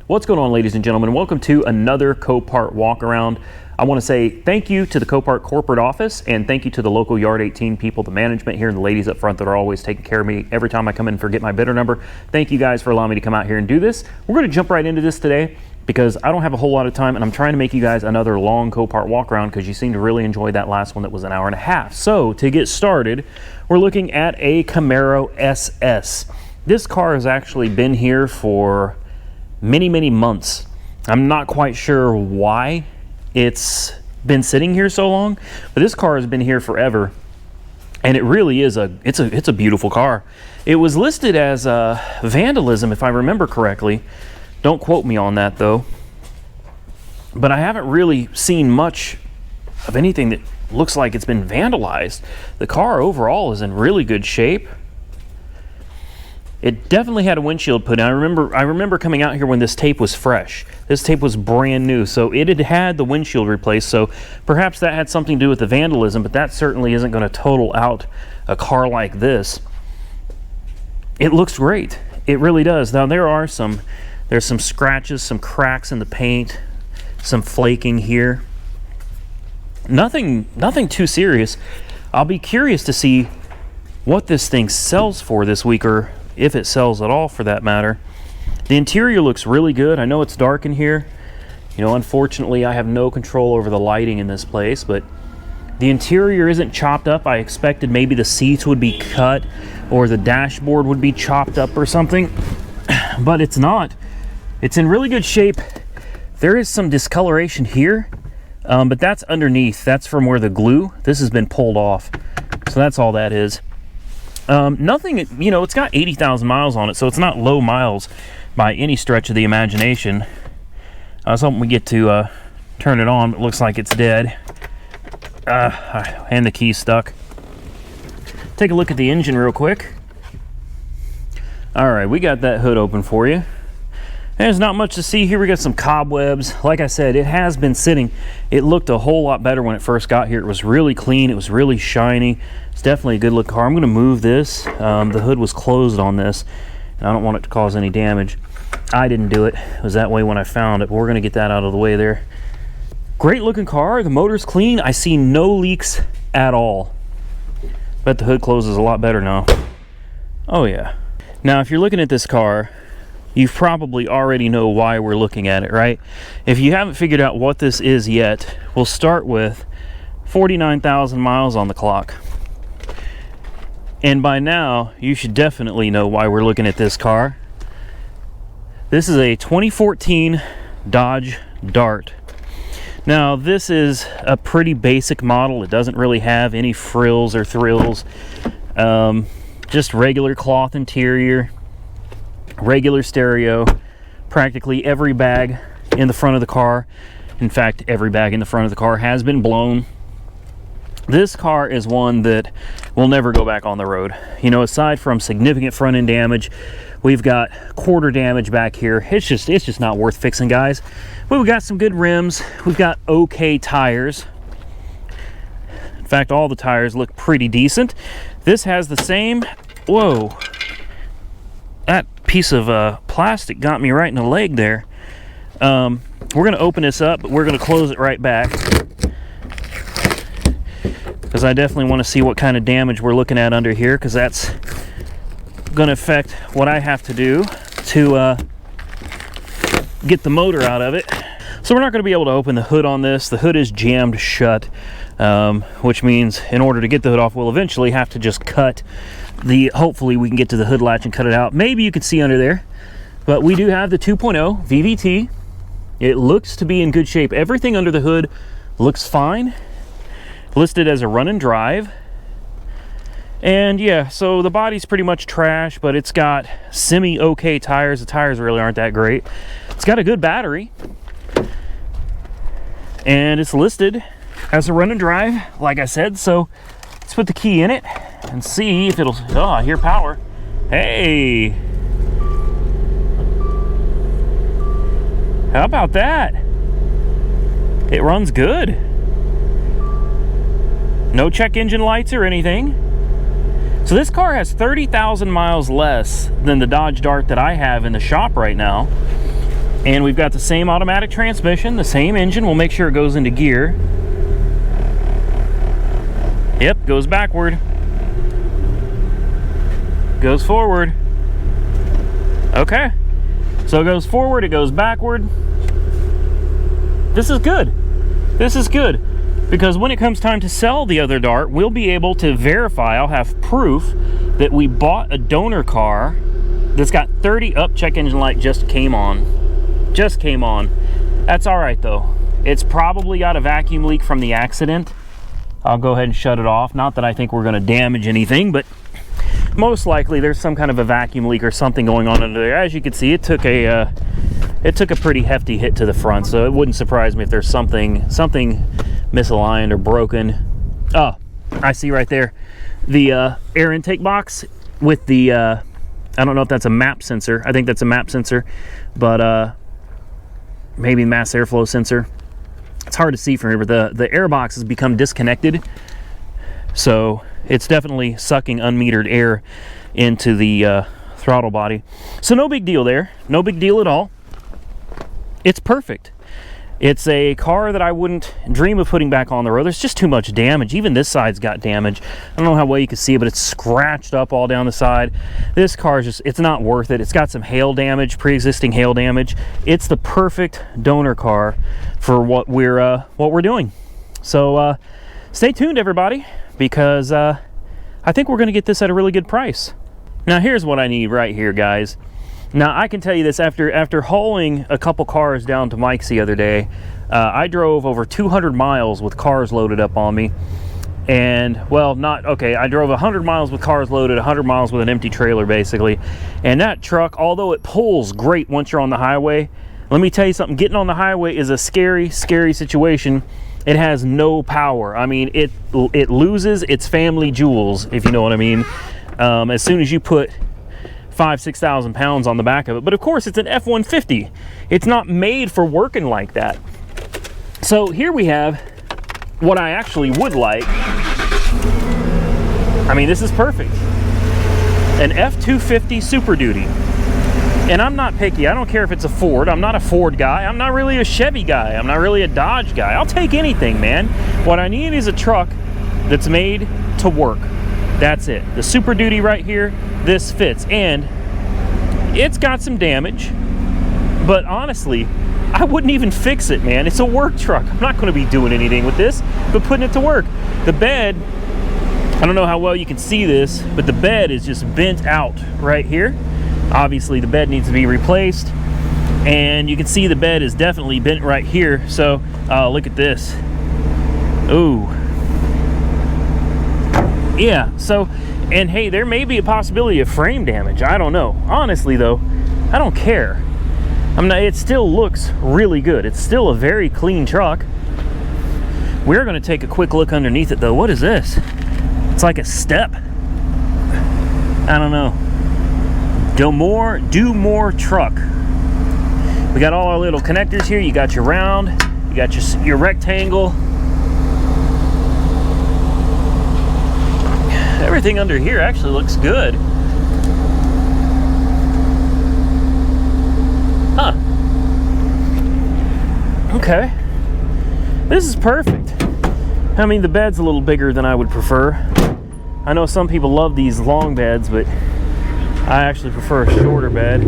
What's going on, ladies and gentlemen? Welcome to another Copart walk around. I want to say thank you to the Copart corporate office and thank you to the local Yard 18 people, the management here and the ladies up front that are always taking care of me every time I come in and forget my bidder number. Thank you guys for allowing me to come out here and do this. We're going to jump right into this today because I don't have a whole lot of time and I'm trying to make you guys another long Copart walk around because you seem to really enjoy that last one that was an hour and a half. So to get started, we're looking at a Camaro SS. This car has actually been here for many months. I'm not quite sure why it's been sitting here so long, but this car has been here forever, and it really is it's a beautiful car. It was listed as vandalism, if I remember correctly. Don't quote me on that though, but I haven't really seen much of anything that looks like it's been vandalized. The car overall is in really good shape. It definitely had a windshield put in. I remember coming out here when this tape was fresh. This tape was brand new, so it had the windshield replaced, so perhaps that had something to do with the vandalism, but that certainly isn't going to total out a car like this. It looks great. It really does. Now there's some scratches, some cracks in the paint, some flaking here. Nothing too serious. I'll be curious to see what this thing sells for this week, or if it sells at all for that matter. The interior looks really good. I know it's dark in here. You know, unfortunately I have no control over the lighting in this place, but the interior isn't chopped up. I expected maybe the seats would be cut or the dashboard would be chopped up or something, but it's not. It's in really good shape. There is some discoloration here, but that's underneath. That's from where the glue, this has been pulled off. So that's all that is. Nothing, you know, it's got 80,000 miles on it, so it's not low miles by any stretch of the imagination. I was hoping we get to turn it on, but it looks like it's dead. And the key's stuck. Take a look at the engine real quick. All right, we got that hood open for you. There's not much to see here. We got some cobwebs. Like I said, it has been sitting. It looked a whole lot better when it first got here. It was really clean. It was really shiny. It's definitely a good looking car. I'm going to move this. The hood was closed on this, and I don't want it to cause any damage. I didn't do it. It was that way when I found it, but we're going to get that out of the way there. Great looking car. The motor's clean. I see no leaks at all. Bet the hood closes a lot better now. Oh yeah. Now if you're looking at this car, you probably already know why we're looking at it, right? If you haven't figured out what this is yet, we'll start with 49,000 miles on the clock. And by now, you should definitely know why we're looking at this car. This is a 2014 Dodge Dart. Now, this is a pretty basic model. It doesn't really have any frills or thrills. Just regular cloth interior. Regular stereo, practically every bag in the front of the car, in fact every bag in the front of the car has been blown. This car is one that will never go back on the road. You know, aside from significant front end damage, we've got quarter damage back here. It's just not worth fixing, guys. But we've got some good rims. We've got okay tires. In fact, all the tires look pretty decent. This has the same, whoa, that piece of plastic got me right in the leg there. We're going to open this up, but we're going to close it right back because I definitely want to see what kind of damage we're looking at under here, because that's going to affect what I have to do to get the motor out of it. So we're not going to be able to open the hood on this. The hood is jammed shut, which means in order to get the hood off, we'll eventually have to just cut hopefully we can get to the hood latch and cut it out. Maybe you can see under there, but we do have the 2.0 VVT. It looks to be in good shape. Everything under the hood looks fine. Listed as a run and drive. And yeah, so the body's pretty much trash, but it's got semi-okay tires. The tires really aren't that great. It's got a good battery. And it's listed as a run and drive, like I said, so let's put the key in it and see if it'll, oh, I hear power. Hey! How about that? It runs good. No check engine lights or anything. So this car has 30,000 miles less than the Dodge Dart that I have in the shop right now. And we've got the same automatic transmission, the same engine. We'll make sure it goes into gear. Yep, goes backward. Goes forward. Okay. So it goes forward, it goes backward. This is good. This is good. Because when it comes time to sell the other Dart, we'll be able to verify, I'll have proof that we bought a donor car that's got 30 up. Check engine light just came on. Just came on. That's all right though. It's probably got a vacuum leak from the accident. I'll go ahead and shut it off. Not that I think we're going to damage anything, but most likely there's some kind of a vacuum leak or something going on under there. As you can see, it took a pretty hefty hit to the front, so it wouldn't surprise me if there's something misaligned or broken. Oh, I see right there the air intake box with the I don't know if that's a map sensor. I think that's a map sensor, but maybe mass airflow sensor. It's hard to see from here, but the air box has become disconnected, so it's definitely sucking unmetered air into the throttle body. So no big deal there. No big deal at all. It's perfect. It's a car that I wouldn't dream of putting back on the road. There's just too much damage. Even this side's got damage. I don't know how well you can see it, but it's scratched up all down the side. This car is just, it's not worth it. It's got some hail damage, pre-existing hail damage. It's the perfect donor car for what we're doing. So stay tuned, everybody, because I think we're going to get this at a really good price. Now here's what I need right here, guys. Now I can tell you this, after hauling a couple cars down to Mike's the other day, I drove over 200 miles with cars loaded up on me. And well, I drove 100 miles with cars loaded, 100 miles with an empty trailer basically. And that truck, although it pulls great once you're on the highway, let me tell you something, getting on the highway is a scary situation. It has no power. I mean, it loses its family jewels, if you know what I mean, as soon as you put 5,000-6,000 pounds on the back of it. But of course, it's an F-150. It's not made for working like that. So here we have what I actually would like. I mean, this is perfect. An F-250 Super Duty. And I'm not picky. I don't care if it's a Ford. I'm not a Ford guy. I'm not really a Chevy guy. I'm not really a Dodge guy. I'll take anything, man. What I need is a truck that's made to work. That's it. The Super Duty right here, this fits. And it's got some damage, but honestly, I wouldn't even fix it, man. It's a work truck. I'm not going to be doing anything with this, but putting it to work. The bed, I don't know how well you can see this, but the bed is just bent out right here. Obviously, the bed needs to be replaced, and you can see the bed is definitely bent right here. So, look at this. Ooh. Yeah, so, and hey, there may be a possibility of frame damage. I don't know. Honestly, though, I don't care. It still looks really good. It's still a very clean truck. We're going to take a quick look underneath it, though. What is this? It's like a step. I don't know. Do more truck. We got all our little connectors here. You got your round, you got your rectangle. Everything under here actually looks good. Huh. Okay. This is perfect. I mean, the bed's a little bigger than I would prefer. I know some people love these long beds, but I actually prefer a shorter bed.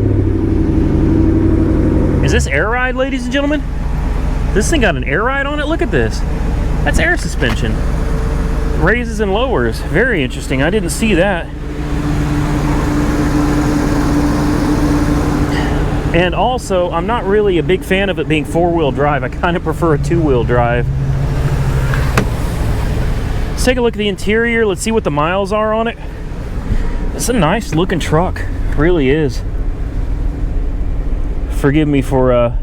Is this air ride, ladies and gentlemen? This thing got an air ride on it? Look at this. That's air suspension. Raises and lowers. Very interesting. I didn't see that. And also, I'm not really a big fan of it being four-wheel drive. I kind of prefer a two-wheel drive. Let's take a look at the interior. Let's see what the miles are on it. It's a nice looking truck. It really is. Forgive me for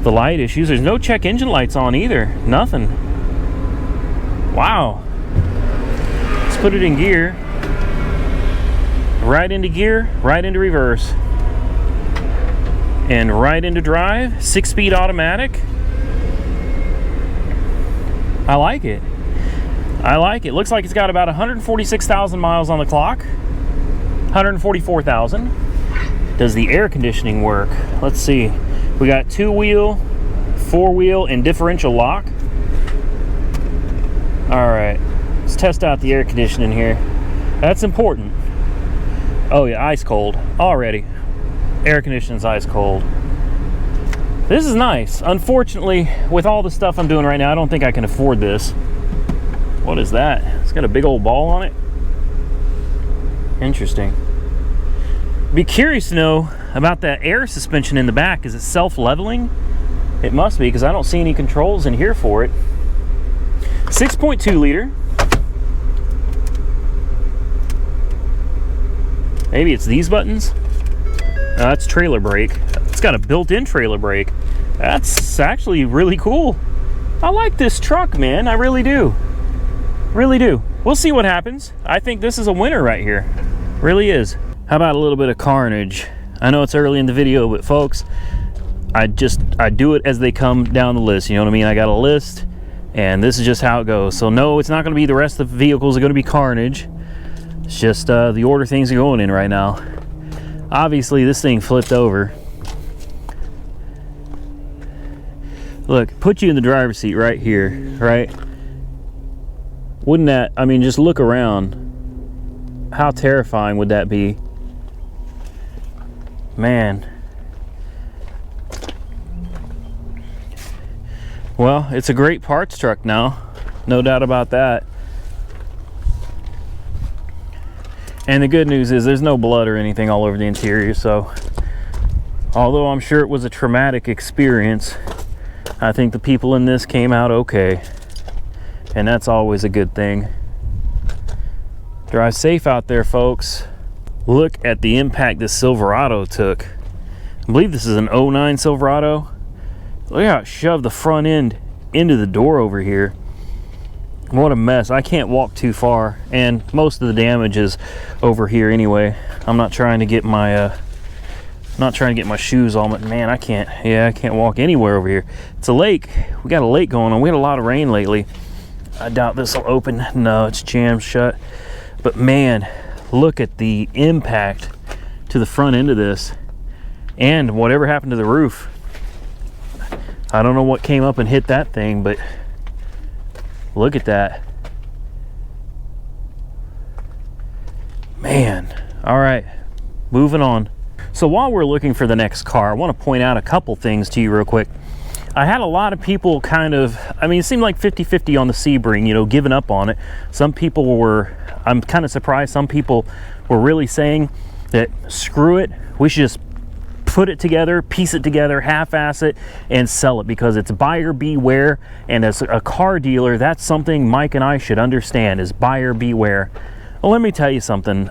the light issues. There's no check engine lights on either. Nothing. Wow. Let's put it in gear. Right into gear, right into reverse. And right into drive. 6-speed automatic. I like it. I like it. Looks like it's got about 146,000 miles on the clock. 144,000. Does the air conditioning work? Let's see. We got 2-wheel, 4-wheel, and differential lock. All right, let's test out the air conditioning here. That's important. Oh yeah, ice cold already. Air conditioning's ice cold. This is nice. Unfortunately, with all the stuff I'm doing right now, I don't think I can afford this. What is that? It's got a big old ball on it. Interesting. Be curious to know about that air suspension in the back. Is it self-leveling? It must be, because I don't see any controls in here for it. 6.2 liter. Maybe it's these buttons. That's trailer brake. It's got a built-in trailer brake. That's actually really cool. I like this truck, man. I really do. Really do. We'll see what happens. I think this is a winner right here. Really is. How about a little bit of Carnage? I know it's early in the video, but folks, I do it as they come down the list. You know what I mean? I got a list, and this is just how it goes. So no, it's not going to be the rest of the vehicles are going to be Carnage. It's just the order things are going in right now. Obviously, this thing flipped over. Look, put you in the driver's seat right here, right? Wouldn't that, I mean, just look around. How terrifying would that be? Man. Well, it's a great parts truck now. No doubt about that. And the good news is there's no blood or anything all over the interior, so although I'm sure it was a traumatic experience, I think the people in this came out okay. And that's always a good thing. Drive safe out there, folks. Look at the impact this Silverado took. I believe this is an 09 Silverado. Look how it shoved the front end into the door over here. What a mess. I can't walk too far, and most of the damage is over here anyway. I'm not trying to get my shoes on, but man, I can't walk anywhere over here. It's a lake. We got a lake going on. We had a lot of rain lately. I doubt this will open. No, it's jammed shut. But man, look at the impact to the front end of this, and whatever happened to the roof. I don't know what came up and hit that thing, but look at that. Man. All right, moving on. So while we're looking for the next car, I want to point out a couple things to you real quick. I had a lot of people kind of, I mean, it seemed like 50-50 on the Sebring, you know, giving up on it. Some people were, I'm kind of surprised, some people were really saying that screw it, we should just put it together, piece it together, half-ass it, and sell it, because it's buyer beware. And as a car dealer, that's something Mike and I should understand, is buyer beware. Well, let me tell you something.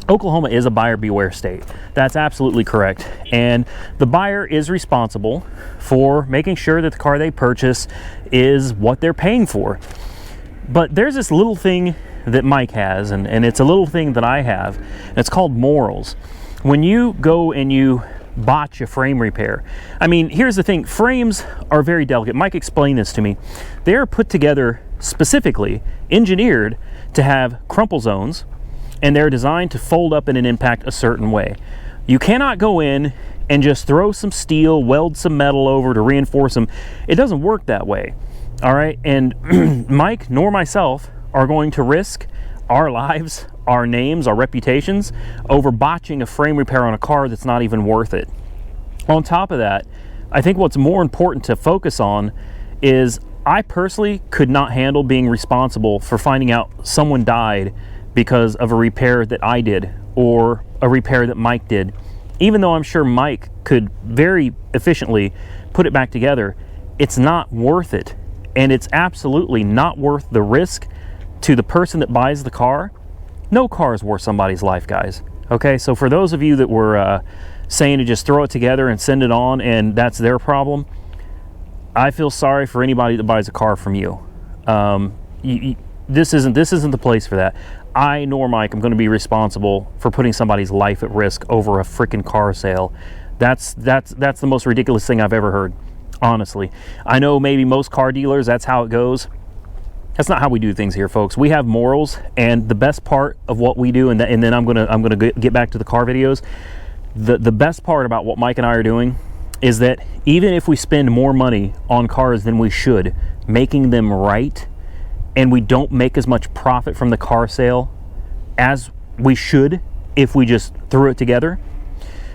Oklahoma is a buyer beware state. That's absolutely correct. And the buyer is responsible for making sure that the car they purchase is what they're paying for. But there's this little thing that Mike has, and it's a little thing that I have, and it's called morals. When you go and you botch a frame repair, I mean, here's the thing, frames are very delicate. Mike explained this to me. They are put together specifically, engineered to have crumple zones, and they're designed to fold up in an impact a certain way. You cannot go in and just throw some steel, weld some metal over to reinforce them. It doesn't work that way, all right? And Mike nor myself are going to risk our lives, our names, our reputations over botching a frame repair on a car that's not even worth it. On top of that, I think what's more important to focus on is I personally could not handle being responsible for finding out someone died because of a repair that I did or a repair that Mike did. Even though I'm sure Mike could very efficiently put it back together, it's not worth it. And it's absolutely not worth the risk to the person that buys the car. No car is worth somebody's life, guys. Okay, so for those of you that were saying to just throw it together and send it on and that's their problem, I feel sorry for anybody that buys a car from you. This isn't the place for that. I nor Mike am going to be responsible for putting somebody's life at risk over a freaking car sale. That's the most ridiculous thing I've ever heard, honestly. I know maybe most car dealers, that's how it goes. That's not how we do things here, folks. We have morals, and the best part of what we do, and then I'm gonna get back to the car videos. The best part about what Mike and I are doing is that even if we spend more money on cars than we should, making them right, and we don't make as much profit from the car sale as we should if we just threw it together,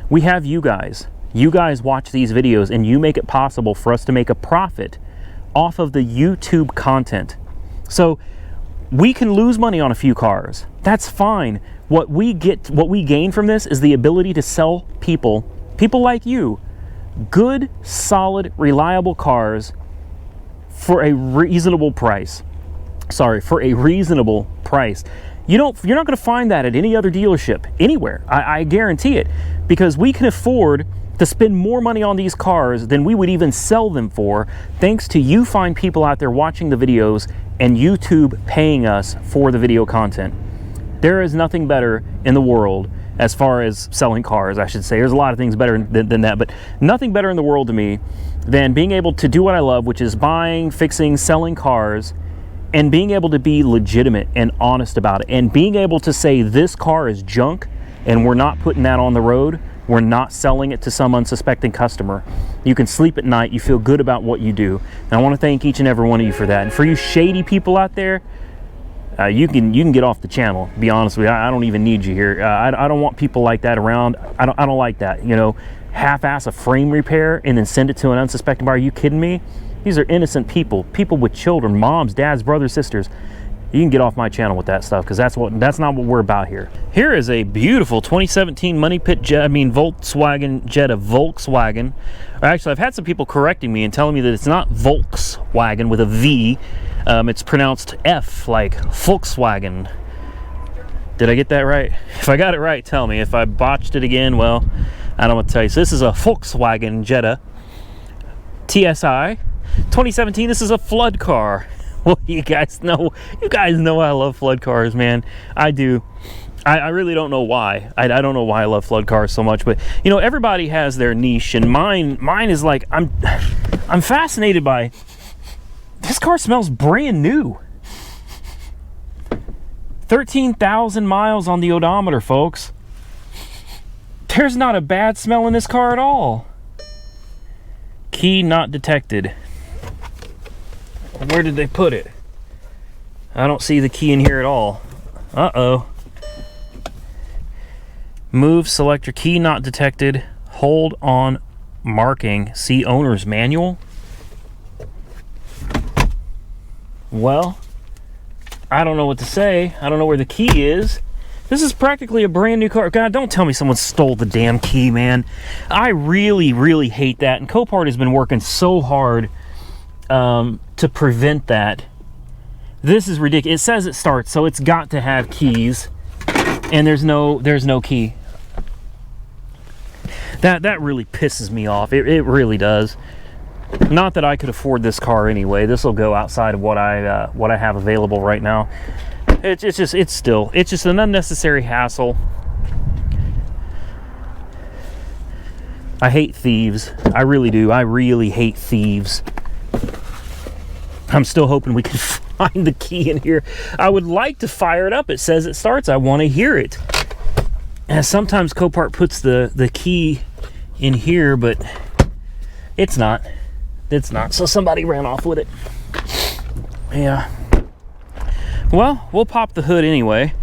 we have you guys. You guys watch these videos and you make it possible for us to make a profit off of the YouTube content. So we can lose money on a few cars. That's fine. What we gain from this is the ability to sell people like you, good, solid, reliable cars for a reasonable price. Sorry, for a reasonable price. You're not going to find that at any other dealership anywhere. I guarantee it, because we can afford to spend more money on these cars than we would even sell them for, thanks to you fine people out there watching the videos and YouTube paying us for the video content. There is nothing better in the world as far as selling cars, I should say. There's a lot of things better than that, but nothing better in the world to me than being able to do what I love, which is buying, fixing, selling cars, and being able to be legitimate and honest about it, and being able to say this car is junk and we're not putting that on the road. We're not selling it to some unsuspecting customer. You can sleep at night. You feel good about what you do. And I want to thank each and every one of you for that. And for you shady people out there, you can get off the channel. To be honest with you, I don't even need you here. I don't want people like that around. I don't like that. You know, half-ass a frame repair and then send it to an unsuspecting buyer. Are you kidding me? These are innocent people with children, moms, dads, brothers, sisters. You can get off my channel with that stuff, because that's not what we're about here. Here is a beautiful 2017 Volkswagen Jetta. Volkswagen. Actually, I've had some people correcting me and telling me that it's not Volkswagen with a V. It's pronounced F, like Volkswagen. Did I get that right? If I got it right, tell me. If I botched it again, well, I don't want to tell you. So this is a Volkswagen Jetta TSI 2017. This is a flood car. Well, you guys know I love flood cars, man. I do. I really don't know why. I don't know why I love flood cars so much, but you know, everybody has their niche, and mine is like, I'm fascinated by, this car smells brand new. 13,000 miles on the odometer, folks. There's not a bad smell in this car at all. Key not detected. Where did they put it? I don't see the key in here at all. Uh-oh. Move selector, key not detected. Hold on marking. See owner's manual. Well, I don't know what to say. I don't know where the key is. This is practically a brand new car. God, don't tell me someone stole the damn key, man. I really, really hate that. And Copart has been working so hard to prevent that. This is ridiculous. It says it starts, so it's got to have keys, and there's no key. That really pisses me off. It really does. Not that I could afford this car anyway. This will go outside of what I have available right now. It's just an unnecessary hassle. I hate thieves. I really do. I really hate thieves. I'm still hoping we can find the key in here. I would like to fire it up. It says it starts. I want to hear it. And sometimes Copart puts the key in here, but it's not. It's not. So somebody ran off with it. Yeah. Well, we'll pop the hood anyway.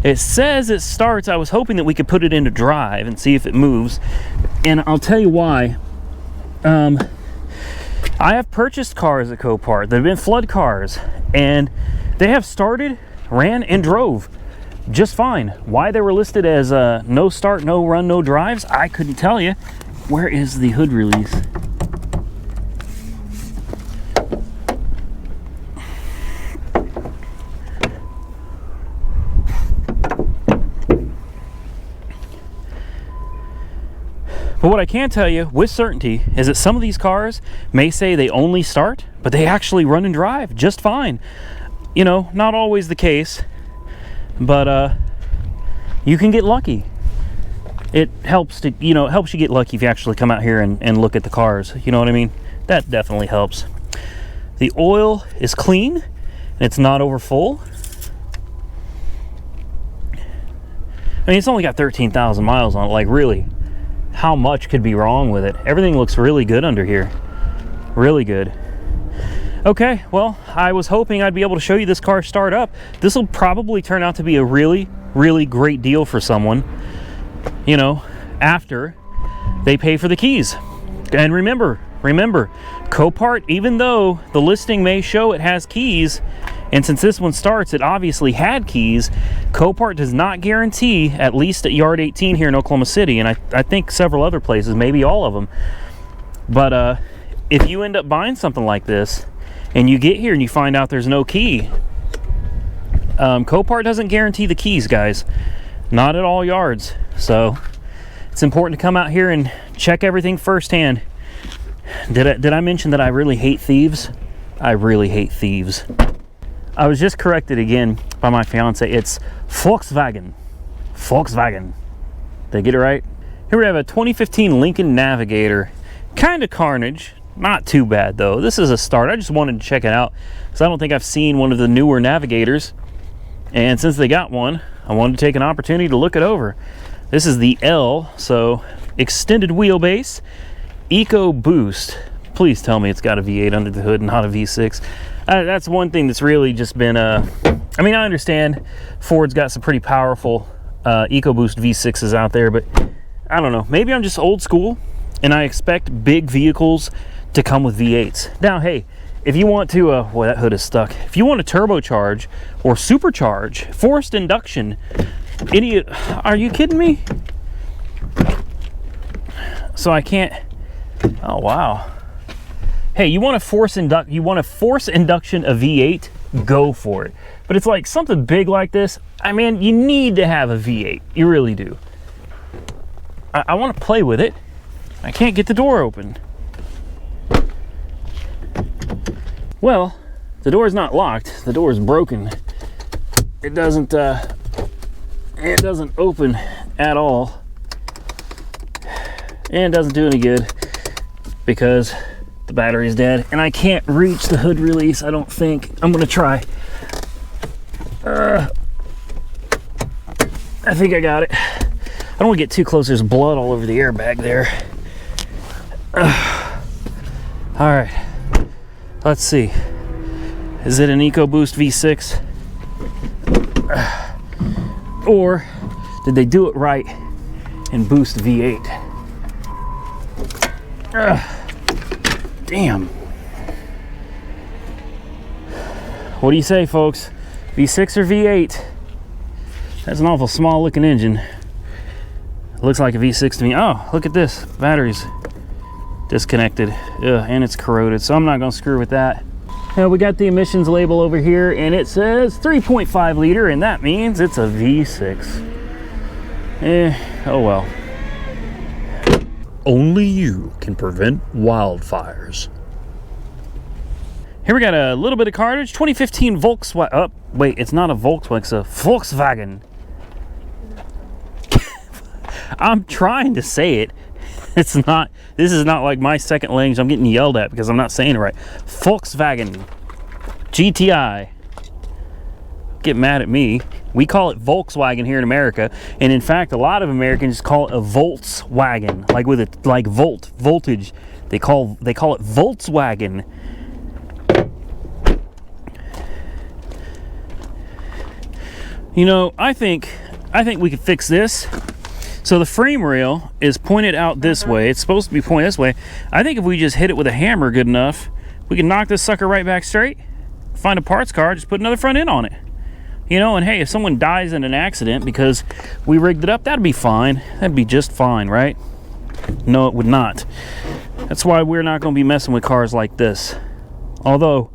It says it starts. I was hoping that we could put it into drive and see if it moves. And I'll tell you why. I have purchased cars at Copart that have been flood cars, and they have started, ran, and drove just fine. Why they were listed as no start, no run, no drives, I couldn't tell you. Where is the hood release? But what I can tell you with certainty is that some of these cars may say they only start, but they actually run and drive just fine. You know, not always the case, but you can get lucky. It helps to, you know, it helps you get lucky if you actually come out here and look at the cars. You know what I mean? That definitely helps. The oil is clean and it's not over full. I mean, it's only got 13,000 miles on it. Like, really? how much could be wrong with it. Everything looks really good under here. Really good. Okay, well, I was hoping I'd be able to show you this car start up. This will probably turn out to be a really, really great deal for someone, you know, after they pay for the keys. And remember, Copart, even though the listing may show it has keys, and since this one starts, it obviously had keys, Copart does not guarantee, at least at Yard 18 here in Oklahoma City, and I think several other places, maybe all of them. But if you end up buying something like this, and you get here and you find out there's no key, Copart doesn't guarantee the keys, guys. Not at all yards. So it's important to come out here and check everything firsthand. Did I mention that I really hate thieves? I really hate thieves. I was just corrected again by my fiance. It's Volkswagen. Volkswagen. Did I get it right? Here we have a 2015 Lincoln Navigator. Kind of Carnage. Not too bad though. This is a start. I just wanted to check it out because I don't think I've seen one of the newer Navigators. And since they got one, I wanted to take an opportunity to look it over. This is the L, so extended wheelbase, Eco Boost. Please tell me it's got a V8 under the hood and not a V6. That's one thing that's really just been, I mean, I understand Ford's got some pretty powerful EcoBoost V6s out there, but I don't know. Maybe I'm just old school and I expect big vehicles to come with V8s. Now, hey, if you want to, well, that hood is stuck. If you want to turbocharge or supercharge, forced induction, idiot, are you kidding me? So I can't, oh wow. Hey, you want to force induction a V8, go for it. But it's like something big like this, I mean, you need to have a V8. You really do. I want to play with it. I can't get the door open. Well, the door's not locked. The door's broken. It doesn't open at all. And it doesn't do any good because the battery's dead and I can't reach the hood release, I don't think. I'm gonna try. I think I got it. I don't want to get too close. There's blood all over the airbag there. All right, let's see. Is it an EcoBoost V6? Or did they do it right and boost V8? Damn. What do you say, folks? V6 or V8? That's an awful small looking engine. It looks like a V6 to me. Oh, look at this. Battery's disconnected. Ugh, and it's corroded, so I'm not gonna screw with that. Now we got the emissions label over here and it says 3.5 liter, and that means it's a V6. Oh well. Only you can prevent wildfires. Here we got a little bit of Carnage. 2015 Volkswagen. Oh, wait, it's not a Volkswagen, it's a Volkswagen. I'm trying to say it. It's not, this is not like my second language. I'm getting yelled at because I'm not saying it right. Volkswagen GTI. Get mad at me. We call it Volkswagen here in America, and in fact, a lot of Americans call it a Volkswagen, like with it, like voltage. They call it Volkswagen. You know, I think we could fix this. So the frame rail is pointed out this way. It's supposed to be pointed this way. I think if we just hit it with a hammer good enough, we can knock this sucker right back straight. Find a parts car, just put another front end on it. You know, and hey, if someone dies in an accident because we rigged it up, that'd be fine. That'd be just fine, right? No, it would not. That's why we're not going to be messing with cars like this. Although,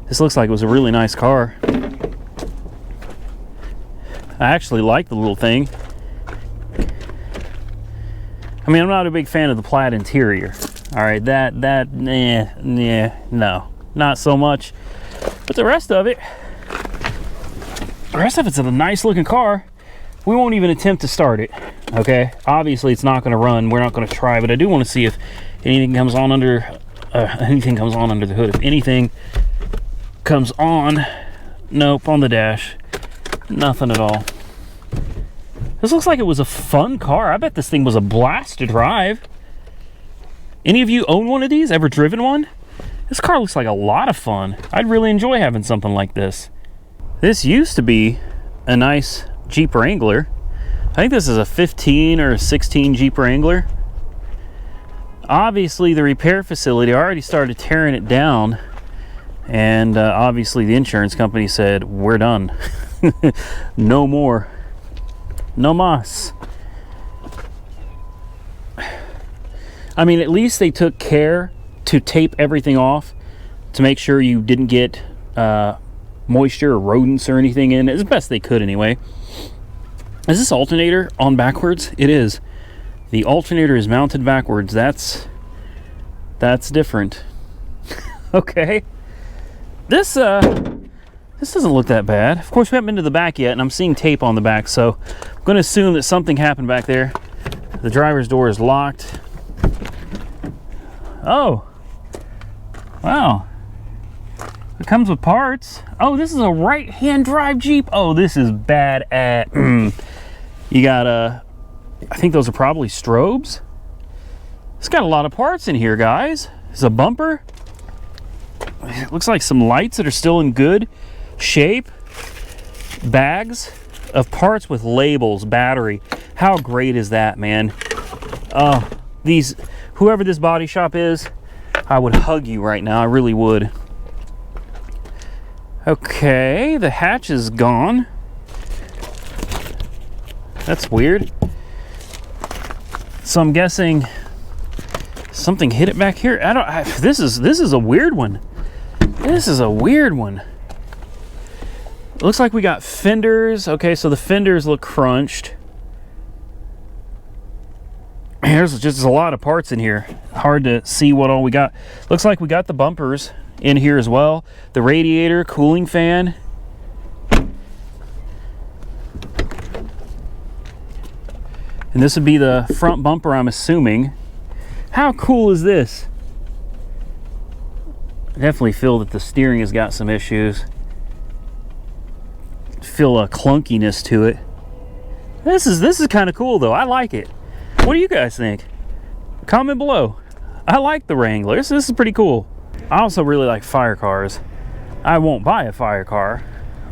this looks like it was a really nice car. I actually like the little thing. I mean, I'm not a big fan of the plaid interior. All right, no, not so much. But the rest of it's a nice looking car. We won't even attempt to start it, okay? Obviously, it's not gonna run. We're not gonna try, but I do wanna see if anything comes on under the hood. If anything comes on, nope, on the dash, nothing at all. This looks like it was a fun car. I bet this thing was a blast to drive. Any of you own one of these? Ever driven one? This car looks like a lot of fun. I'd really enjoy having something like this. This used to be a nice Jeep Wrangler. I think this is a 15 or a 16 Jeep Wrangler. Obviously, the repair facility already started tearing it down, and obviously the insurance company said, we're done. No more. No mas. I mean, at least they took care to tape everything off to make sure you didn't get moisture or rodents or anything in it, as best they could anyway. Is this alternator on backwards? It is. The alternator is mounted backwards. That's different. Okay. This doesn't look that bad. Of course, we haven't been to the back yet, and I'm seeing tape on the back, so I'm going to assume that something happened back there. The driver's door is locked. Oh. Wow. It comes with parts. Oh, this is a right-hand drive Jeep. Oh, this is badass. You got I think those are probably strobes. It's got a lot of parts in here, guys. There's a bumper. It looks like some lights that are still in good shape. Bags of parts with labels, battery. How great is that, man? Oh, whoever this body shop is, I would hug you right now. I really would. Okay, the hatch is gone. That's weird. So I'm guessing something hit it back here. This is a weird one. This is a weird one. It looks like we got fenders. Okay, so the fenders look crunched. There's just a lot of parts in here. Hard to see what all we got. Looks like we got the bumpers in here as well. The radiator, cooling fan. And this would be the front bumper, I'm assuming. How cool is this? I definitely feel that the steering has got some issues. Feel a clunkiness to it. This is kind of cool though. I like it. What do you guys think? Comment below. I like the Wrangler. This is pretty cool. I also really like fire cars. I won't buy a fire car,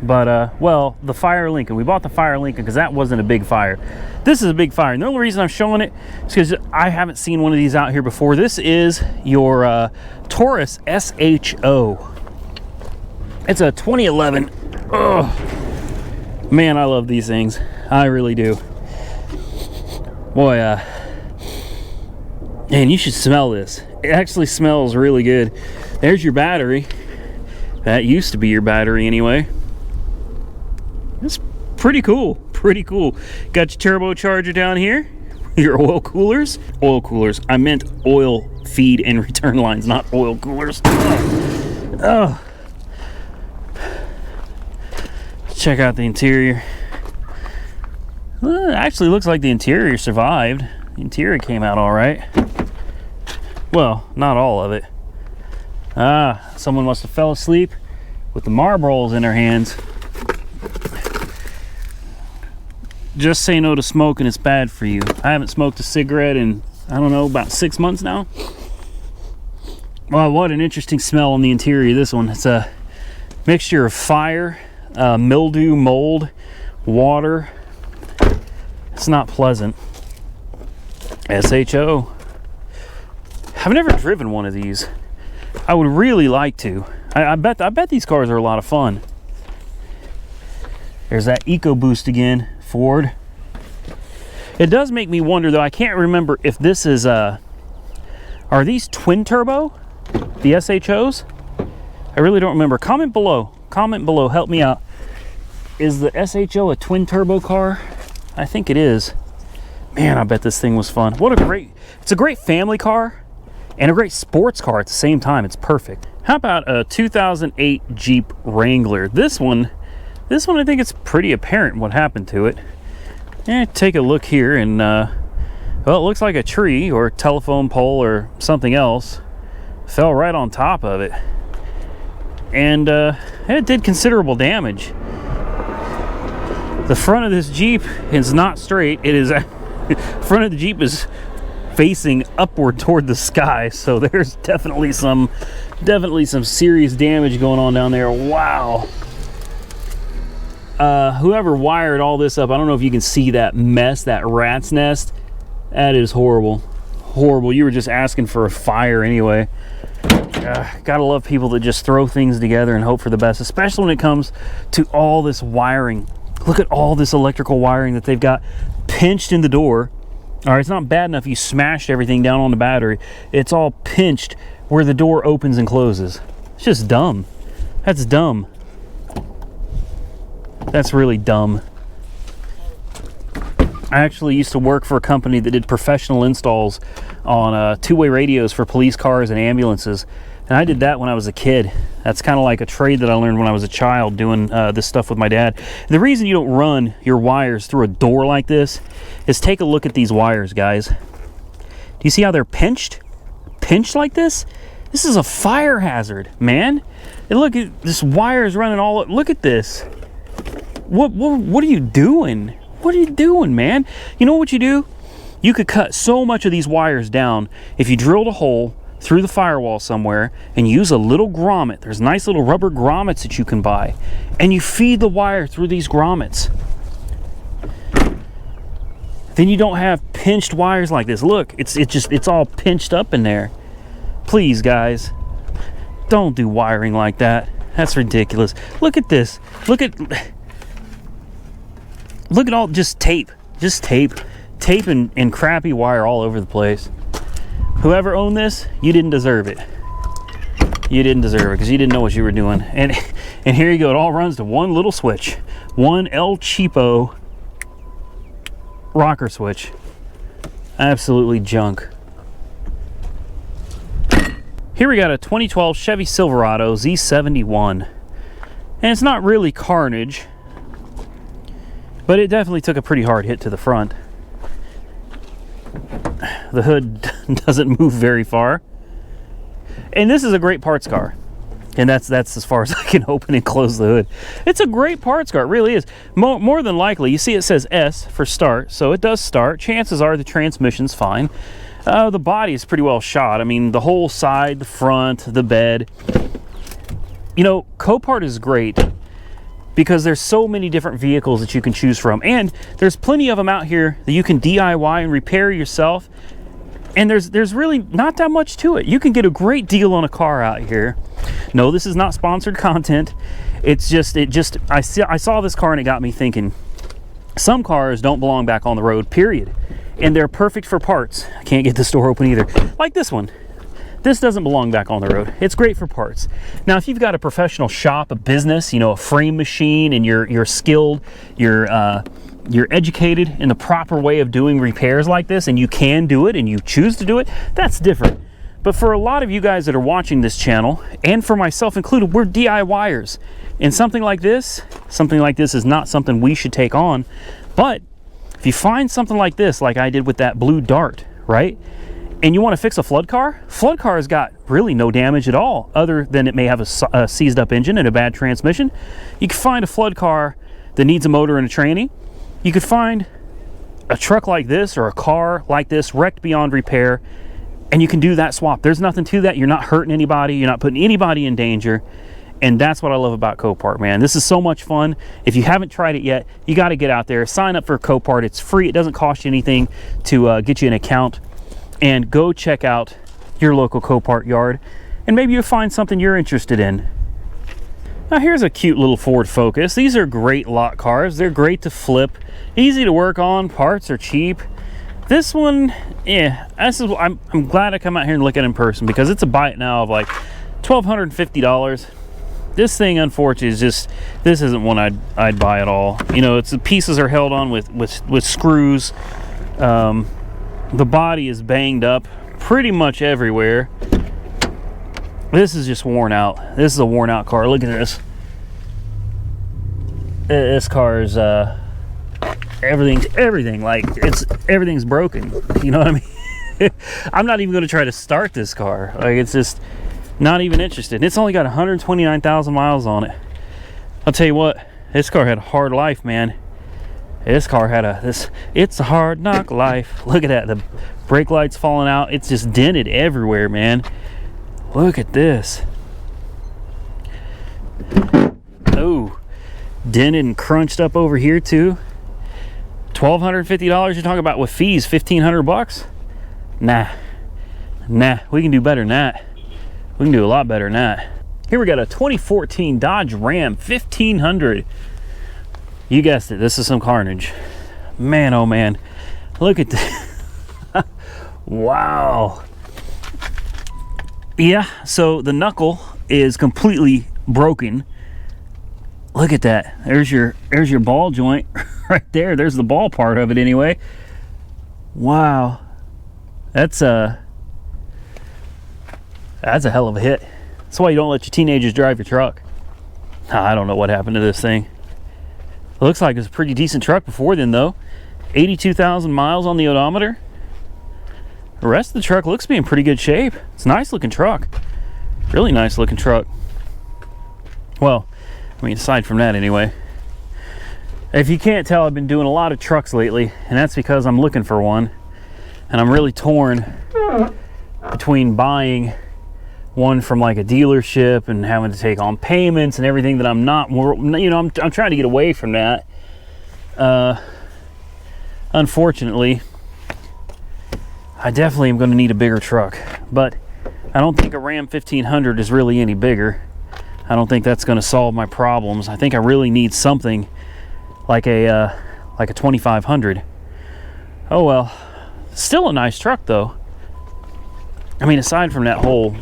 but well, the Fire Lincoln. We bought the Fire Lincoln because that wasn't a big fire. This is a big fire, and the only reason I'm showing it is because I haven't seen one of these out here before. This is your Taurus SHO. It's a 2011. Oh man, I love these things. I really do. Boy, man, you should smell this. It actually smells really good. There's your battery. That used to be your battery anyway. It's pretty cool. Pretty cool. Got your turbocharger down here. Your oil coolers. Oil coolers. I meant oil feed and return lines, not oil coolers. Oh. Check out the interior. Well, it actually looks like the interior survived. The interior came out all right. Well, not all of it. Someone must have fell asleep with the Marlboros in their hands. Just say no to smoking, it's bad for you. I haven't smoked a cigarette in, I don't know, about 6 months now. Well, what an interesting smell on the interior of this one. It's a mixture of fire, mildew, mold, water. It's not pleasant. SHO. I've never driven one of these. I would really like to. I bet these cars are a lot of fun. There's that EcoBoost again, Ford. It does make me wonder though, I can't remember if this is are these twin turbo? The SHOs? I really don't remember. Comment below. Comment below, help me out. Is the SHO a twin turbo car? I think it is. Man, I bet this thing was fun. It's a great family car and a great sports car at the same time. It's perfect. How about a 2008 Jeep Wrangler? This one I think it's pretty apparent what happened to it. Take a look here and well, it looks like a tree or a telephone pole or something else fell right on top of it. And it did considerable damage. The front of this Jeep is not straight. It is front of the Jeep is facing upward toward the sky, so there's definitely some serious damage going on down there. Wow. Whoever wired all this up, I don't know if you can see that mess, that rat's nest. That is horrible. Horrible. You were just asking for a fire anyway. Gotta love people that just throw things together and hope for the best, especially when it comes to all this wiring. Look at all this electrical wiring that they've got pinched in the door. All right, it's not bad enough you smashed everything down on the battery. It's all pinched where the door opens and closes. It's just dumb. That's dumb. That's really dumb. I actually used to work for a company that did professional installs on two-way radios for police cars and ambulances. And I did that when I was a kid. That's kind of like a trade that I learned when I was a child doing this stuff with my dad. And the reason you don't run your wires through a door like this is take a look at these wires, guys. Do you see how they're pinched? Pinched like this? This is a fire hazard, man. And look, this wire is running all... Look at this. What are you doing? What are you doing, man? You know what you do? You could cut so much of these wires down if you drilled a hole through the firewall somewhere and use a little grommet. There's nice little rubber grommets that you can buy, and you feed the wire through these grommets. Then you don't have pinched wires like this. Look, it's all pinched up in there. Please, guys, don't do wiring like that. That's ridiculous. Look at this. Look at all just tape and crappy wire all over the place. Whoever owned this, you didn't deserve it. You didn't deserve it because you didn't know what you were doing. And here you go. It all runs to one little switch, one El Cheapo rocker switch. Absolutely junk. Here we got a 2012 Chevy Silverado Z71, and it's not really Carnage, but it definitely took a pretty hard hit to the front. The hood doesn't move very far, and this is a great parts car, and that's as far as I can open and close the hood. It's a great parts car, it really is. More than likely, you see it says S for start, so it does start. Chances are the transmission's fine. The body is pretty well shot. I mean, the whole side, the front, the bed. You know, Copart is great because there's so many different vehicles that you can choose from, and there's plenty of them out here that you can DIY and repair yourself, and there's really not that much to it. You can get a great deal on a car out here. No, this is not sponsored content. It's just I saw this car and it got me thinking, some cars don't belong back on the road, period, and they're perfect for parts. I can't get this door open either. Like this one. This doesn't belong back on the road. It's great for parts. Now, if you've got a professional shop, a business, you know, a frame machine, and you're skilled, you're educated in the proper way of doing repairs like this, and you can do it, and you choose to do it, that's different. But for a lot of you guys that are watching this channel, and for myself included, we're DIYers. And something like this is not something we should take on. But if you find something like this, like I did with that blue Dart, right? And you want to fix a flood car has got really no damage at all, other than it may have a seized up engine and a bad transmission. You can find a flood car that needs a motor and a tranny. You could find a truck like this or a car like this wrecked beyond repair, and you can do that swap. There's nothing to that. You're not hurting anybody. You're not putting anybody in danger. And that's what I love about Copart, man. This is so much fun. If you haven't tried it yet, you got to get out there. Sign up for Copart. It's free. It doesn't cost you anything to get you an account. And go check out your local Copart yard, and maybe you'll find something you're interested in. Now here's a cute little Ford Focus. These are great lot cars. They're great to flip, easy to work on, parts are cheap. This one, yeah, I'm glad I come out here and look at it in person, because it's a buy-it now of like $1,250. This thing, unfortunately, is just, this isn't one I'd buy at all. You know, the pieces are held on with screws. The body is banged up pretty much everywhere. This is just worn out. This is a worn out car. Look at this. This car is everything. Like, everything's broken. You know what I mean? I'm not even going to try to start this car. Like, it's just not even interested. It's only got 129,000 miles on it. I'll tell you what, this car had a hard life, man. This car had it's a hard knock life. Look at that, the brake lights falling out. It's just dented everywhere, man. Look at this. Oh, dented and crunched up over here too. $1,250 you're talking about with fees, $1,500? Nah, we can do better than that. We can do a lot better than that. Here we got a 2014 Dodge Ram 1500. You guessed it, this is some carnage. Man, oh man, look at this. Wow. Yeah, so the knuckle is completely broken. Look at that. There's your ball joint right there. There's the ball part of it anyway. Wow. That's a hell of a hit. That's why you don't let your teenagers drive your truck. I don't know what happened to this thing. It looks like it's a pretty decent truck before then though. 82,000 miles on the odometer. The rest of the truck looks to be in pretty good shape. It's a nice looking truck. Really nice looking truck. Well, I mean, aside from that anyway. If you can't tell, I've been doing a lot of trucks lately, and that's because I'm looking for one. And I'm really torn between buying one from like a dealership and having to take on payments and everything that I'm not, you know, I'm trying to get away from that. Unfortunately, I definitely am going to need a bigger truck, but I don't think a Ram 1500 is really any bigger. I don't think that's going to solve my problems. I think I really need something like a 2500. Oh well, still a nice truck though. I mean, aside from that whole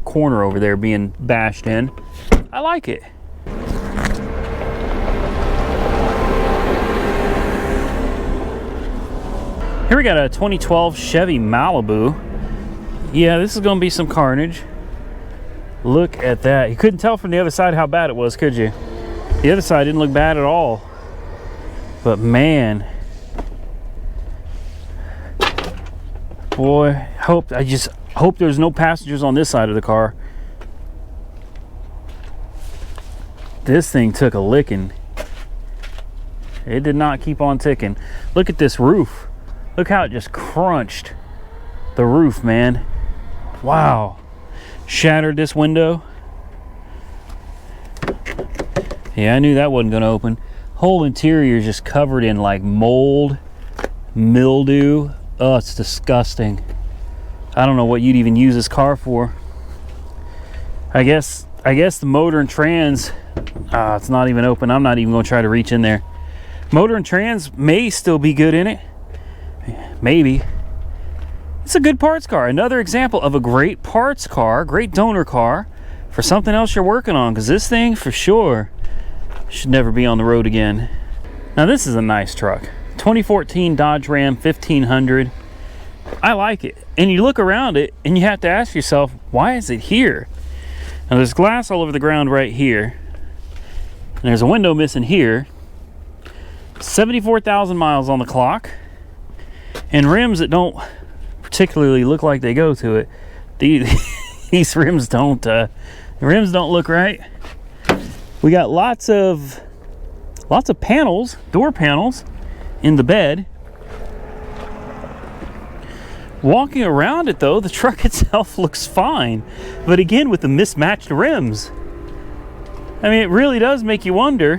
corner over there being bashed in, I like it. Here we got a 2012 Chevy Malibu. Yeah, this is going to be some carnage. Look at that. You couldn't tell from the other side how bad it was, could you? The other side didn't look bad at all. But man, boy, I just hope there's no passengers on this side of the car. This thing took a licking. It did not keep on ticking. Look at this roof. Look how it just crunched the roof, man. Wow. Shattered this window. Yeah, I knew that wasn't going to open. Whole interior is just covered in like mold, mildew. Oh, it's disgusting. I don't know what you'd even use this car for. I guess the motor and trans, it's not even open. I'm not even going to try to reach in there. Motor and trans may still be good in it. Maybe. It's a good parts car. Another example of a great parts car, great donor car for something else you're working on, because this thing for sure should never be on the road again. Now this is a nice truck. 2014 Dodge Ram 1500. I like it. And you look around it and you have to ask yourself, why is it here? Now there's glass all over the ground right here. And there's a window missing here. 74,000 miles on the clock. And rims that don't particularly look like they go to it. These rims don't look right. We got lots of panels, door panels in the bed. Walking around it though, the truck itself looks fine, but again with the mismatched rims, I mean, it really does make you wonder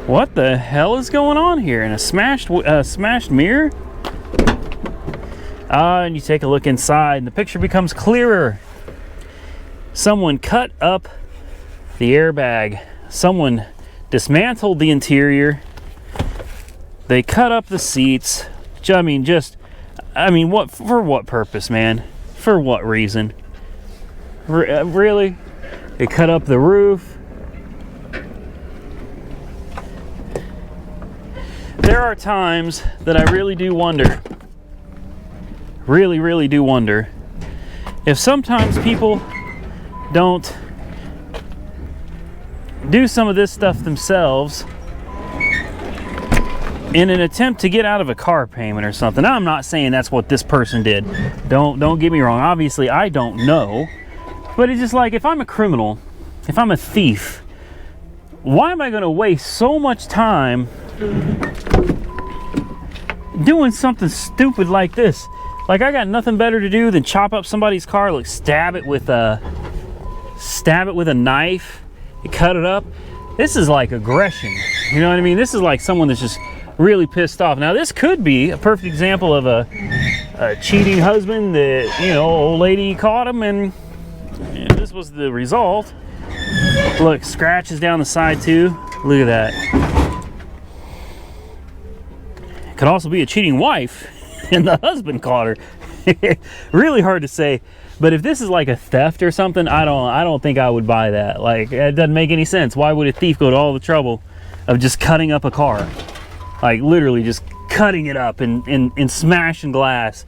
what the hell is going on here. And a smashed mirror. And you take a look inside and the picture becomes clearer. Someone cut up the airbag. Someone dismantled the interior. They cut up the seats. I mean, what, for what purpose, man? For what reason? Really? They cut up the roof. There are times that I really do wonder, really do wonder, if sometimes people don't do some of this stuff themselves in an attempt to get out of a car payment or something. Now, I'm not saying that's what this person did. Don't get me wrong. Obviously, I don't know. But it's just like, if I'm a criminal, if I'm a thief, why am I going to waste so much time doing something stupid like this. Like, I got nothing better to do than chop up somebody's car, like stab it with a knife, and cut it up. This is like aggression. You know what I mean? This is like someone that's just really pissed off. Now, this could be a perfect example of a cheating husband that, you know, old lady caught him, and this was the result. Look, scratches down the side too. Look at that. Could also be a cheating wife and the husband caught her. Really hard to say. But if this is like a theft or something, I don't think I would buy that. Like, it doesn't make any sense. Why would a thief go to all the trouble of just cutting up a car? Like, literally just cutting it up and smashing glass.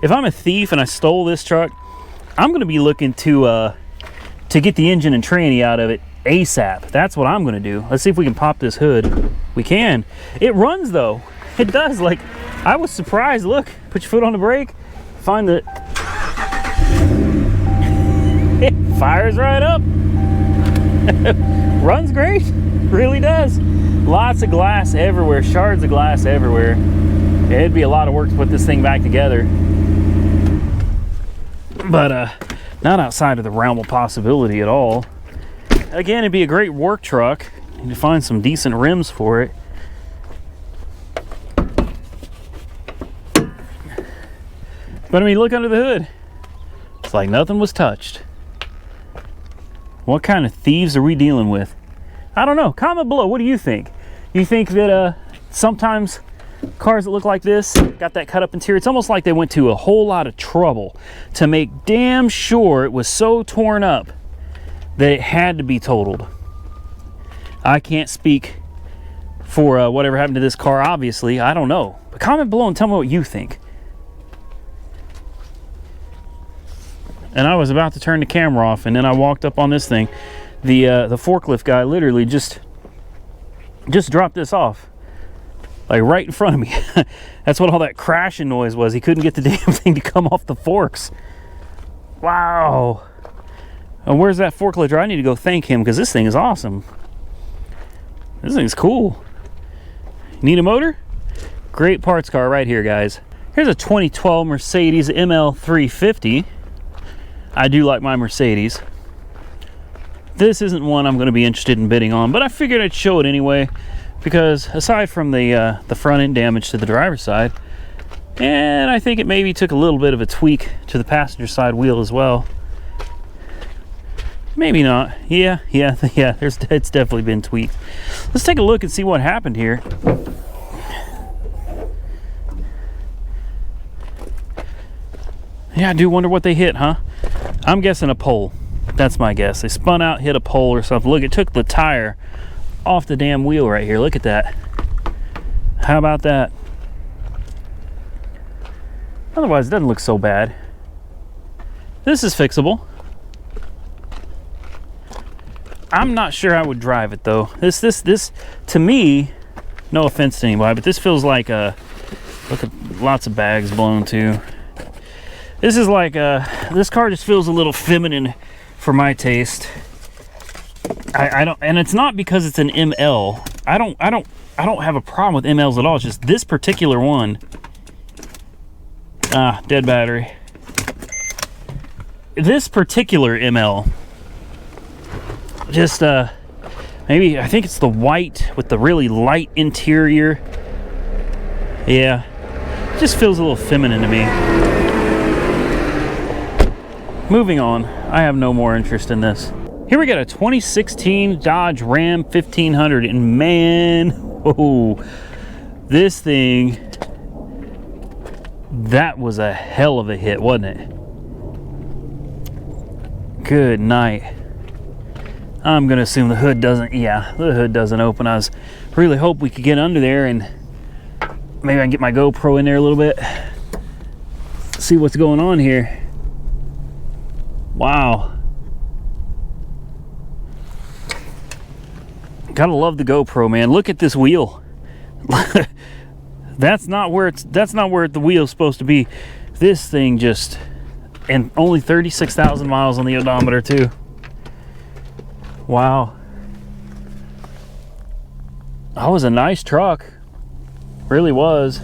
If I'm a thief and I stole this truck, I'm gonna be looking to get the engine and tranny out of it ASAP. That's what I'm gonna do. Let's see if we can pop this hood. We can. It runs though. It does. Like, I was surprised. Look, put your foot on the brake, find the, it fires right up. Runs great, really does. Lots of glass everywhere, shards of glass everywhere. It'd be a lot of work to put this thing back together, but not outside of the realm of possibility at all. Again, it'd be a great work truck. You need to find some decent rims for it. But I mean, look under the hood. It's like nothing was touched. What kind of thieves are we dealing with? I don't know. Comment below. What do you think? You think that sometimes cars that look like this got that cut up interior? It's almost like they went to a whole lot of trouble to make damn sure it was so torn up that it had to be totaled. I can't speak for whatever happened to this car, obviously. I don't know. But comment below and tell me what you think. And I was about to turn the camera off, and then I walked up on this thing. The forklift guy literally just dropped this off, like right in front of me. That's what all that crashing noise was. He couldn't get the damn thing to come off the forks. Wow. And where's that forklift driver? I need to go thank him, because this thing is awesome. This thing's cool. Need a motor? Great parts car right here, guys. Here's a 2012 Mercedes ML350. I do like my Mercedes. This isn't one I'm going to be interested in bidding on, but I figured I'd show it anyway, because aside from the front end damage to the driver's side, and I think it maybe took a little bit of a tweak to the passenger side wheel as well. Maybe not. Yeah, it's definitely been tweaked. Let's take a look and see what happened here. Yeah, I do wonder what they hit, huh? I'm guessing a pole. That's my guess. They spun out, hit a pole or something. Look, it took the tire off the damn wheel right here. Look at that. How about that? Otherwise, it doesn't look so bad. This is fixable. I'm not sure I would drive it though. This to me, no offense to anybody, but this feels like look at lots of bags blown too. This is like this car just feels a little feminine for my taste. I don't, and it's not because it's an ML. I don't have a problem with MLs at all. It's just this particular one. Dead battery. This particular ML, just maybe, I think it's the white with the really light interior. Yeah, it just feels a little feminine to me. Moving on, I have no more interest in this. Here we got a 2016 Dodge Ram 1500, and man, oh, this thing, that was a hell of a hit, wasn't it? Good night. I'm gonna assume the hood doesn't, yeah, the hood doesn't open. I was really hope we could get under there and maybe I can get my GoPro in there a little bit, see what's going on here. Wow. Gotta love the GoPro, man. Look at this wheel. That's not where the wheel's supposed to be. This thing just, and only 36,000 miles on the odometer too. Wow. That was a nice truck. Really was.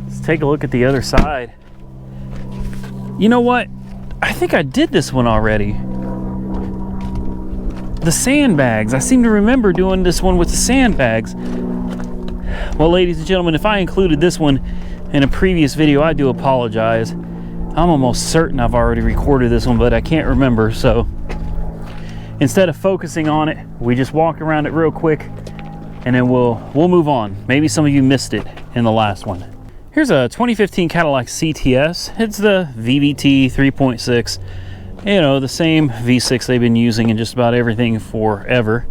Let's take a look at the other side. You know what? I think I did this one already. The sandbags. I seem to remember doing this one with the sandbags. Well, ladies and gentlemen, if I included this one in a previous video, I do apologize. I'm almost certain I've already recorded this one, but I can't remember. So instead of focusing on it, we just walk around it real quick and then we'll move on. Maybe some of you missed it in the last one. Here's a 2015 Cadillac CTS. It's the VVT 3.6. You know, the same V6 they've been using in just about everything forever.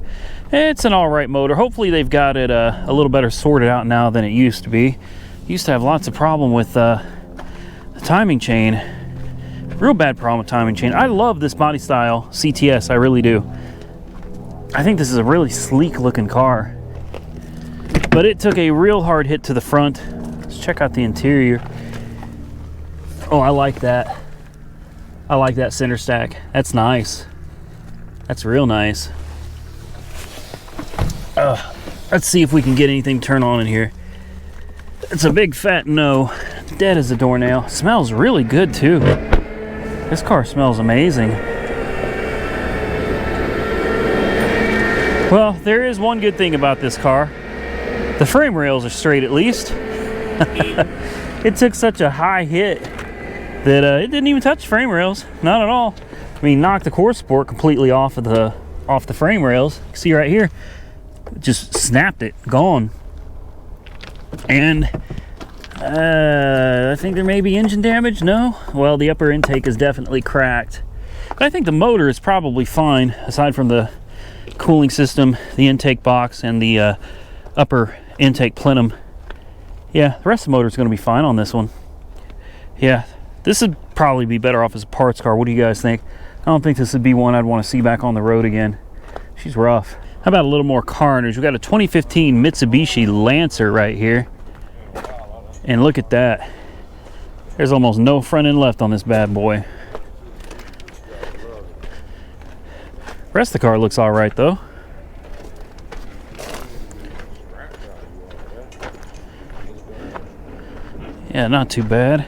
It's an all right motor. Hopefully they've got it a little better sorted out now than it used to be. Used to have lots of problem with the timing chain. Real bad problem with timing chain. I love this body style CTS, I really do. I think this is a really sleek looking car. But it took a real hard hit to the front. Let's check out the interior. Oh, I like that. I like that center stack. That's nice. That's real nice. Let's see if we can get anything to turn on in here. It's a big fat no. Dead as a doornail. Smells really good too. This car smells amazing. Well, there is one good thing about this car. The frame rails are straight at least. It took such a high hit that it didn't even touch frame rails. Not at all. I mean, knocked the core support completely off the frame rails. You can see right here, just snapped it, gone. And I think there may be engine damage. No? Well, the upper intake is definitely cracked. But I think the motor is probably fine, aside from the cooling system, the intake box, and the upper intake plenum. Yeah, the rest of the motor is going to be fine on this one. Yeah, this would probably be better off as a parts car. What do you guys think? I don't think this would be one I'd want to see back on the road again. She's rough. How about a little more carnage? We got a 2015 Mitsubishi Lancer right here. And look at that. There's almost no front end left on this bad boy. Rest of the car looks all right though. Yeah, not too bad.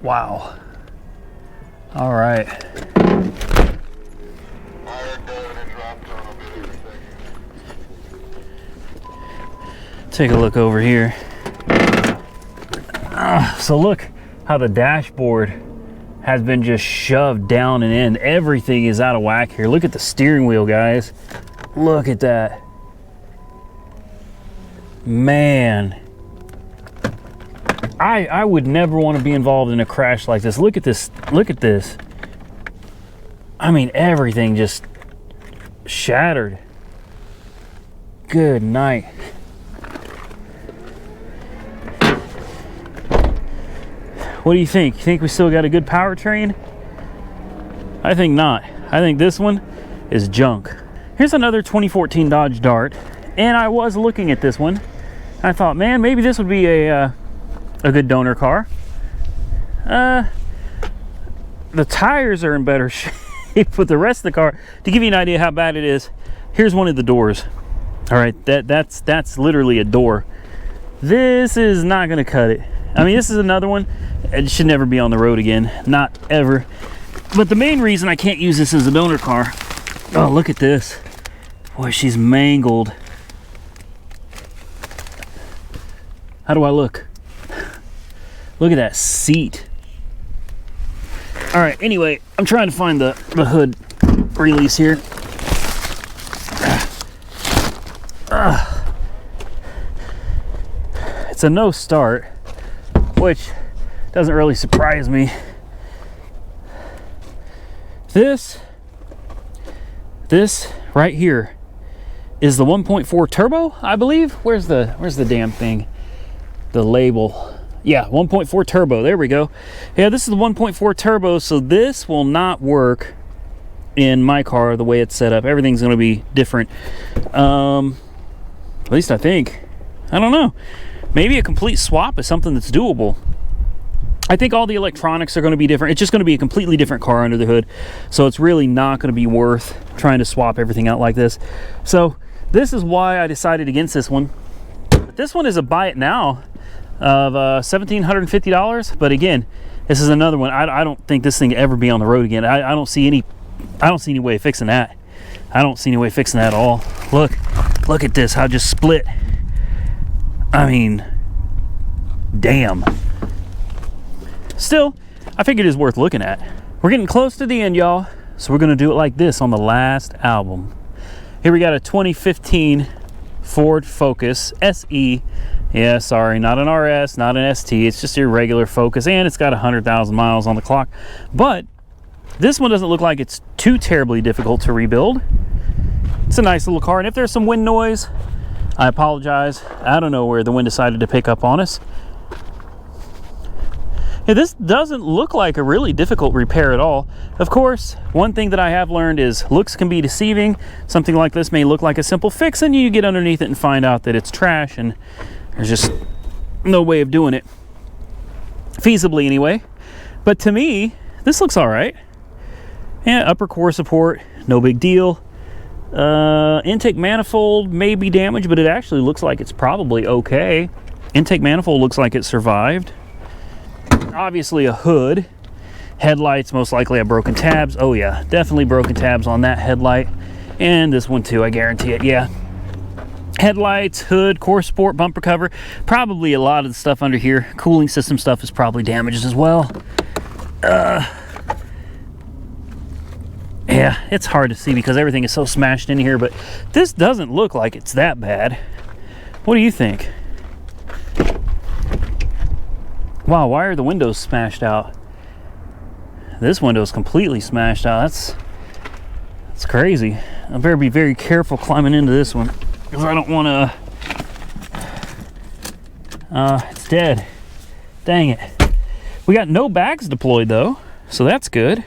Wow. All right. Take a look over here. So look how the dashboard has been just shoved down and in. Everything is out of whack here. Look at the steering wheel, guys. Look at that. Man. I would never want to be involved in a crash like this. Look at this. Look at this. I mean, everything just shattered. Good night. What do you think? You think we still got a good powertrain? I think not. I think this one is junk. Here's another 2014 Dodge Dart, and I was looking at this one. I thought, man, maybe this would be a good donor car. The tires are in better shape, but the rest of the car, to give you an idea how bad it is, here's one of the doors. All right, that's literally a door. This is not gonna cut it. I mean, this is another one. It should never be on the road again, not ever. But the main reason I can't use this as a donor car, oh, look at this. Boy, she's mangled. How do I look? Look at that seat. All right, anyway, I'm trying to find the hood release here. It's a no start, which doesn't really surprise me. This right here is the 1.4 turbo, I believe. Where's the damn thing? The label. Yeah, 1.4 turbo. There we go. Yeah, this is the 1.4 turbo, so this will not work in my car the way it's set up. Everything's going to be different. At least I think. I don't know. Maybe a complete swap is something that's doable. I think all the electronics are going to be different. It's just going to be a completely different car under the hood. So it's really not going to be worth trying to swap everything out like this. So this is why I decided against this one. But this one is a buy it now of $1,750. But again, this is another one. I don't think this thing will ever be on the road again. I don't see any way of fixing that. I don't see any way of fixing that at all. Look at this, how it just split. I mean, damn. Still, I think it is worth looking at. We're getting close to the end, y'all, so we're gonna do it like this on the last album. Here we got a 2015 Ford Focus SE. Yeah, sorry, not an RS, not an ST, it's just your regular Focus, and it's got 100,000 miles on the clock. But this one doesn't look like it's too terribly difficult to rebuild. It's a nice little car, and if there's some wind noise, I apologize. I don't know where the wind decided to pick up on us. Yeah, this doesn't look like a really difficult repair at all. Of course, one thing that I have learned is looks can be deceiving. Something like this may look like a simple fix, and you get underneath it and find out that it's trash, and there's just no way of doing it feasibly anyway. But to me, this looks all right. Yeah, upper core support, no big deal. Intake manifold may be damaged, but it actually looks like it's probably okay. Intake manifold looks like it survived. Obviously a hood. Headlights most likely have broken tabs. Oh yeah, definitely broken tabs on that headlight. And this one too, I guarantee it, yeah. Headlights, hood, core support, bumper cover. Probably a lot of the stuff under here. Cooling system stuff is probably damaged as well. Yeah, it's hard to see because everything is so smashed in here, but this doesn't look like it's that bad. What do you think? Wow, why are the windows smashed out? This window is completely smashed out. That's crazy. I better be very careful climbing into this one because I don't want to... it's dead. Dang it. We got no bags deployed though, so that's good.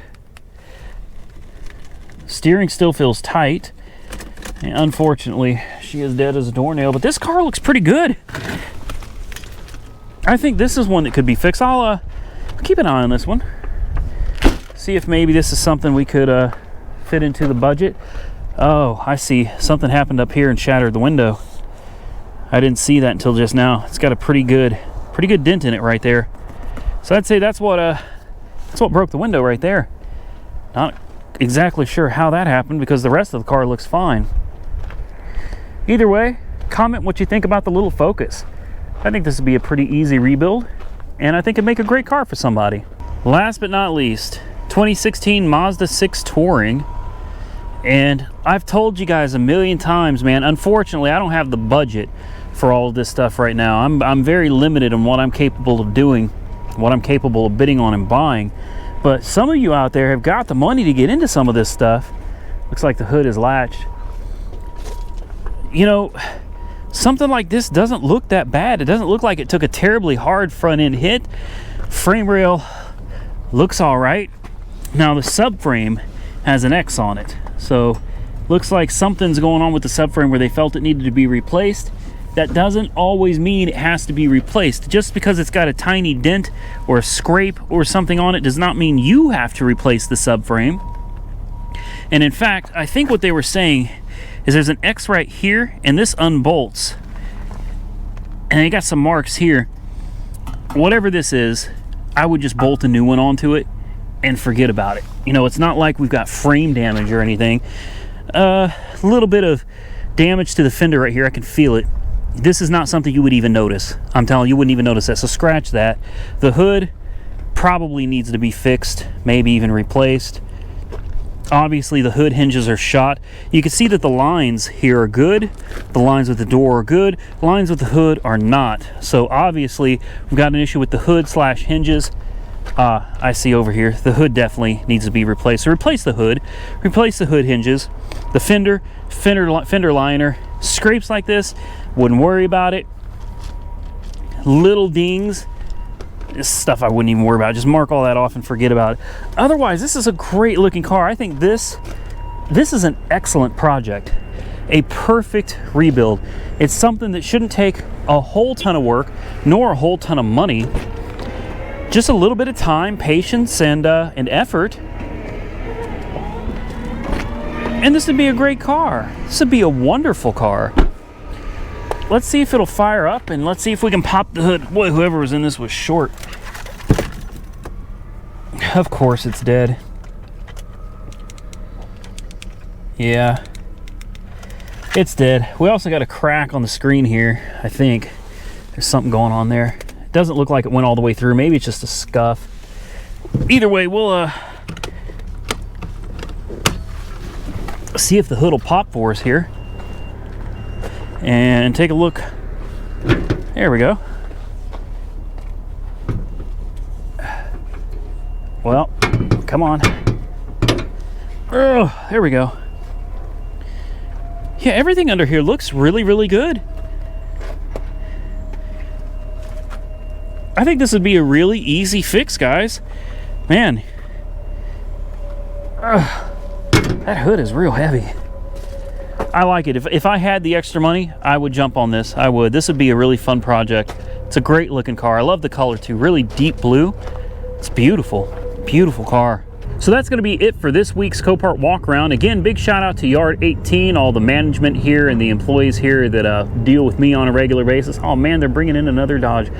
Steering still feels tight. And unfortunately, she is dead as a doornail, but this car looks pretty good. I think this is one that could be fixed. I'll keep an eye on this one. See if maybe this is something we could fit into the budget. Oh, I see. Something happened up here and shattered the window. I didn't see that until just now. It's got a pretty good dent in it right there. So I'd say that's what broke the window right there. Not exactly sure how that happened because the rest of the car looks fine. Either way, comment what you think about the little Focus. I think this would be a pretty easy rebuild, and I think it'd make a great car for somebody. Last but not least, 2016 Mazda 6 Touring. And I've told you guys a million times, man, unfortunately I don't have the budget for all of this stuff right now. I'm very limited on what I'm capable of doing, what I'm capable of bidding on and buying. But some of you out there have got the money to get into some of this stuff. Looks like the hood is latched. You know, something like this doesn't look that bad. It doesn't look like it took a terribly hard front end hit. Frame rail looks all right. Now the subframe has an X on it. So looks like something's going on with the subframe where they felt it needed to be replaced. That doesn't always mean it has to be replaced. Just because it's got a tiny dent or a scrape or something on it does not mean you have to replace the subframe. And in fact, I think what they were saying is there's an X right here and this unbolts. And they got some marks here. Whatever this is, I would just bolt a new one onto it and forget about it. You know, it's not like we've got frame damage or anything. A little bit of damage to the fender right here, I can feel it. This is not something you would even notice. I'm telling you, you wouldn't even notice that, so scratch that. The hood probably needs to be fixed, maybe even replaced. Obviously the hood hinges are shot. You can see that the lines here are good. The lines with the door are good. Lines with the hood are not. So obviously we've got an issue with the hood slash hinges. I see over here, the hood definitely needs to be replaced. So replace the hood hinges. The fender liner, scrapes like this, wouldn't worry about it. Little dings, this stuff I wouldn't even worry about. Just mark all that off and forget about it. Otherwise, this is a great looking car. I think this is an excellent project. A perfect rebuild. It's something that shouldn't take a whole ton of work, nor a whole ton of money. just a little bit of time, patience, and effort. And this would be a great car. This would be a wonderful car. Let's see if it'll fire up, and let's see if we can pop the hood. Boy, whoever was in this was short. Of course it's dead. Yeah, it's dead. We also got a crack on the screen here. I think there's something going on there. It doesn't look like it went all the way through. Maybe it's just a scuff. Either way, we'll see if the hood will pop for us here and take a look. There we go. Well, come on. Oh, there we go. Yeah, everything under here looks really, really good. I think this would be a really easy fix, guys. Man, that hood is real heavy. I like it. If I had the extra money, I would jump on this. I would. This would be a really fun project. It's a great looking car. I love the color too. Really deep blue. It's beautiful. Beautiful car. So that's going to be it for this week's Copart walk around. Again, big shout out to Yard 18, all the management here and the employees here that deal with me on a regular basis. Oh man, they're bringing in another Dodge.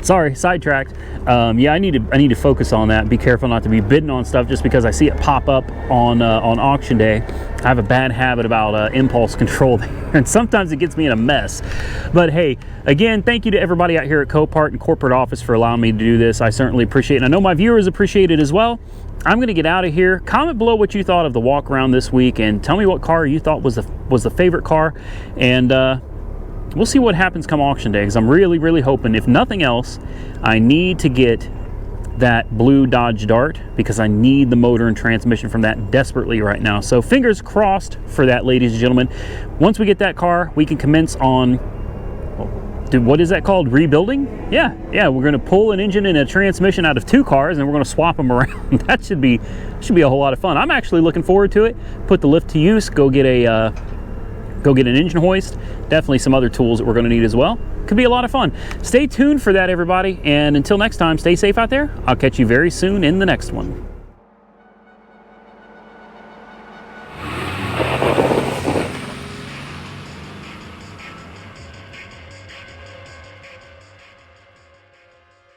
Sorry, sidetracked. Yeah, I need to focus on that. Be careful not to be bidding on stuff just because I see it pop up on auction day. I have a bad habit about impulse control there, and sometimes it gets me in a mess. But hey, again, thank you to everybody out here at Copart and corporate office for allowing me to do this. I certainly appreciate it, and I know my viewers appreciate it as well. I'm going to get out of here. Comment below what you thought of the walk around this week, and tell me what car you thought was the favorite car, and we'll see what happens come auction day, because I'm really hoping, if nothing else, I need to get that blue Dodge Dart because I need the motor and transmission from that desperately right now. So fingers crossed for that, ladies and gentlemen. Once we get that car, we can commence on, what is that called? Rebuilding? Yeah, we're going to pull an engine and a transmission out of 2 cars, and we're going to swap them around. That should be a whole lot of fun. I'm actually looking forward to it. Put the lift to use, go get an engine hoist, definitely some other tools that we're going to need as well. Could be a lot of fun. Stay tuned for that, everybody, and until next time, stay safe out there. I'll catch you very soon in the next one.